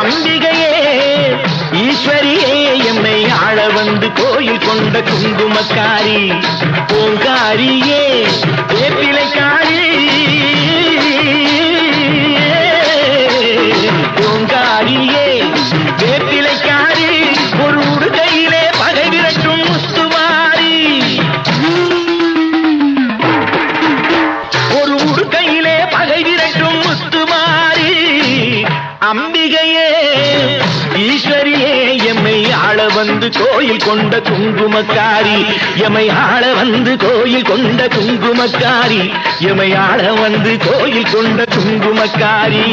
அம்பிகையே ஈஸ்வரியே எம்மை ஆள வந்து கோயில் கொண்ட குங்குமக்காரி பூங்காரியே வேப்பிலைக்காரி பூங்காரியே வேப்பிலைக்காரி ஒரு உடுகையிலே பகை விரட்டும் முத்துமாரி ஒரு உடுகையிலே பகை விரட்டும் முத்துமாரி அம்பிகையே ஈஸ்வரியே எம்மை ஆள வந்து கோயில் கொண்ட குங்குமக்காரி எம்மை ஆள வந்து கோயில் கொண்ட குங்குமக்காரி எம்மை ஆள வந்து கோயில் கொண்ட குங்குமக்காரி